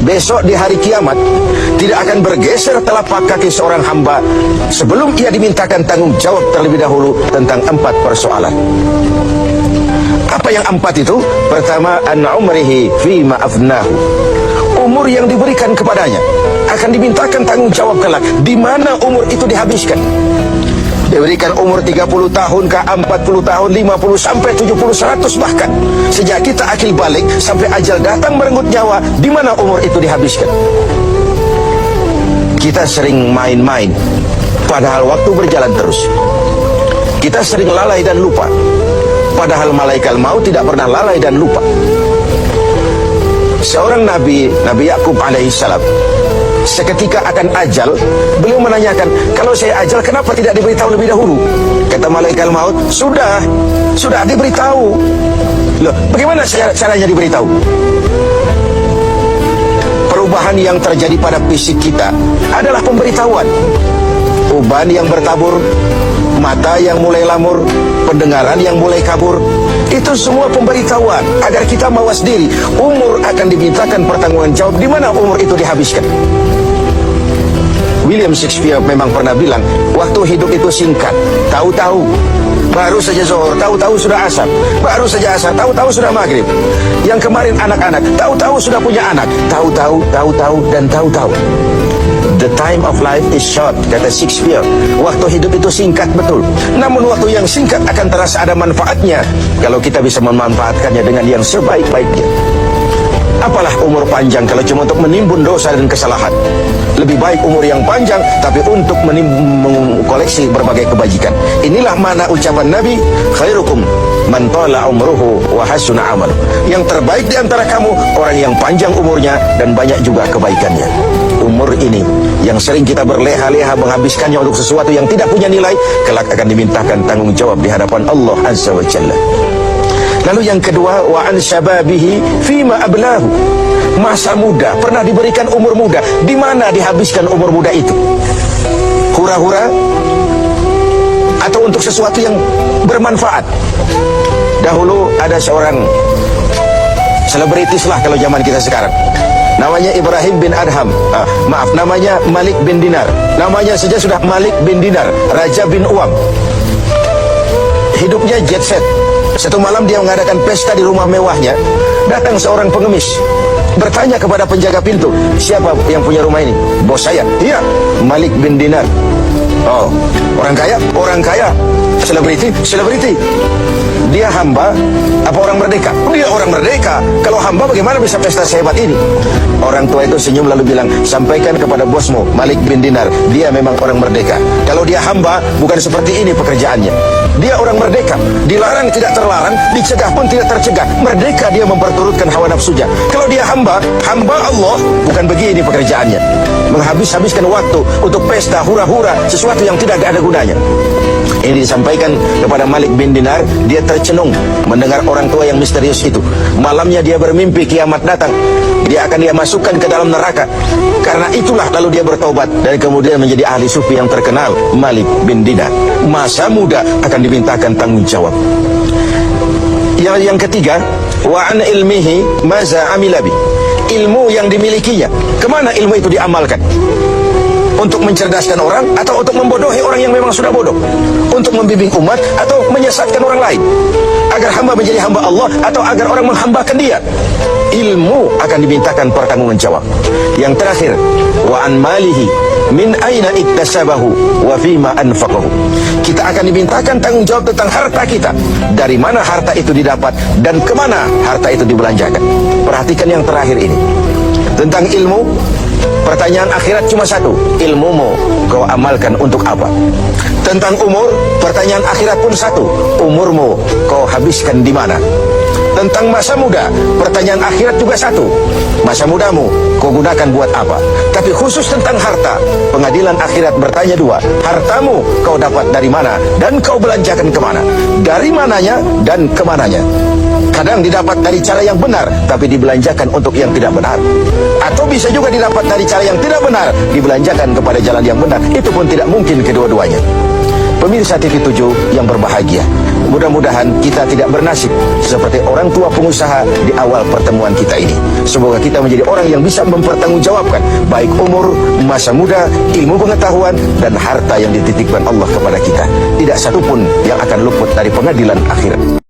besok di hari kiamat tidak akan bergeser telapak kaki seorang hamba sebelum ia dimintakan tanggung jawab terlebih dahulu tentang 4 persoalan. Apa yang 4 itu? Pertama, an umrihi fima afnahu. Umur yang diberikan kepadanya akan dimintakan tanggung jawab kelak di mana umur itu dihabiskan. Diberikan umur 30 tahun ke 40 tahun, 50 sampai 70, 100 bahkan. Sejak kita akil balik sampai ajal datang merenggut nyawa, di mana umur itu dihabiskan. Kita sering main-main, padahal waktu berjalan terus. Kita sering lalai dan lupa, padahal malaikat maut tidak pernah lalai dan lupa. Seorang Nabi Yakub alaihissalam, seketika akan ajal, beliau menanyakan, kalau saya ajal kenapa tidak diberitahu lebih dahulu? Kata malaikat maut, sudah diberitahu. Loh, bagaimana caranya diberitahu? Perubahan yang terjadi pada fisik kita adalah pemberitahuan. Uban yang bertabur, mata yang mulai lamur, pendengaran yang mulai kabur, itu semua pemberitahuan agar kita mawas diri. Umur akan dimintakan pertanggungan jawab di mana umur itu dihabiskan. William Shakespeare memang pernah bilang, waktu hidup itu singkat. Tahu-tahu baru saja zuhur, tahu-tahu sudah asar, baru saja asar, tahu-tahu sudah maghrib. Yang kemarin anak-anak, tahu-tahu sudah punya anak, tahu-tahu dan tahu-tahu. The time of life is short, kata Shakespeare. Waktu hidup itu singkat betul. Namun waktu yang singkat akan terasa ada manfaatnya kalau kita bisa memanfaatkannya dengan yang sebaik-baiknya. Apalah umur panjang kalau cuma untuk menimbun dosa dan kesalahan. Lebih baik umur yang panjang tapi untuk mengkoleksi berbagai kebajikan. Inilah makna ucapan Nabi, khairukum man tala umruhu wa hasuna amal. Yang terbaik di antara kamu orang yang panjang umurnya dan banyak juga kebaikannya. Umur ini yang sering kita berleha-leha menghabiskannya untuk sesuatu yang tidak punya nilai, kelak akan dimintakan tanggung jawab di hadapan Allah Azza wa Jalla. Lalu yang kedua, wa an syababihi fima ablahu. Masa muda, pernah diberikan umur muda, di mana dihabiskan umur muda itu? Hura-hura atau untuk sesuatu yang bermanfaat? Dahulu ada seorang selebritis lah kalau zaman kita sekarang, namanya Ibrahim bin Adham, namanya Malik bin Dinar. Namanya saja sudah Malik bin Dinar, Raja bin Uam. Hidupnya jet set. Satu malam dia mengadakan pesta di rumah mewahnya. Datang seorang pengemis, bertanya kepada penjaga pintu, siapa yang punya rumah ini? Bos saya. Iya, Malik bin Dinar. Oh, orang kaya? Orang kaya. Selebriti. Dia hamba apa orang merdeka? Dia orang merdeka. Kalau hamba bagaimana bisa pesta sehebat ini? Orang tua itu senyum lalu bilang, sampaikan kepada bosmu Malik bin Dinar, dia memang orang merdeka. Kalau dia hamba bukan seperti ini pekerjaannya. Dia orang merdeka, dilarang tidak terlarang, dicegah pun tidak tercegah. Merdeka dia memperturutkan hawa nafsunya. Kalau dia hamba Allah, bukan begini pekerjaannya. Menghabiskan waktu untuk pesta hura-hura, sesuatu yang tidak ada gunanya. Ini disampaikan kepada Malik bin Dinar. Dia tercenung mendengar orang tua yang misterius itu. Malamnya dia bermimpi kiamat datang, dia akan masukkan ke dalam neraka. Karena itulah lalu dia bertaubat dan kemudian menjadi ahli sufi yang terkenal, Malik bin Dinar. Masa muda akan dimintakan tanggung jawab. Yang ketiga, wa an ilmihi maza amilabi. Ilmu yang dimilikinya, kemana ilmu itu diamalkan? Untuk mencerdaskan orang atau untuk membodohi orang yang memang sudah bodoh? Untuk membimbing umat atau menyesatkan orang lain? Agar hamba menjadi hamba Allah atau agar orang menghambakan dia? Ilmu akan dimintakan pertanggungan jawab. Yang terakhir, wa an malihi min aina iktasabahu wa fima anfaqahu. Kita akan dimintakan tanggung jawab tentang harta kita. Dari mana harta itu didapat dan kemana harta itu dibelanjakan. Perhatikan yang terakhir ini. Tentang ilmu, pertanyaan akhirat cuma satu, ilmumu kau amalkan untuk apa? Tentang umur, pertanyaan akhirat pun satu, umurmu kau habiskan di mana? Tentang masa muda, pertanyaan akhirat juga satu, masa mudamu kau gunakan buat apa? Tapi khusus tentang harta, pengadilan akhirat bertanya dua, hartamu kau dapat dari mana dan kau belanjakan kemana? Dari mananya dan kemananya? Kadang didapat dari cara yang benar, tapi dibelanjakan untuk yang tidak benar. Atau bisa juga didapat dari cara yang tidak benar, dibelanjakan kepada jalan yang benar. Itu pun tidak mungkin kedua-duanya. Pemirsa TV7 yang berbahagia, mudah-mudahan kita tidak bernasib seperti orang tua pengusaha di awal pertemuan kita ini. Semoga kita menjadi orang yang bisa mempertanggungjawabkan baik umur, masa muda, ilmu pengetahuan, dan harta yang dititipkan Allah kepada kita. Tidak satupun yang akan luput dari pengadilan akhirat.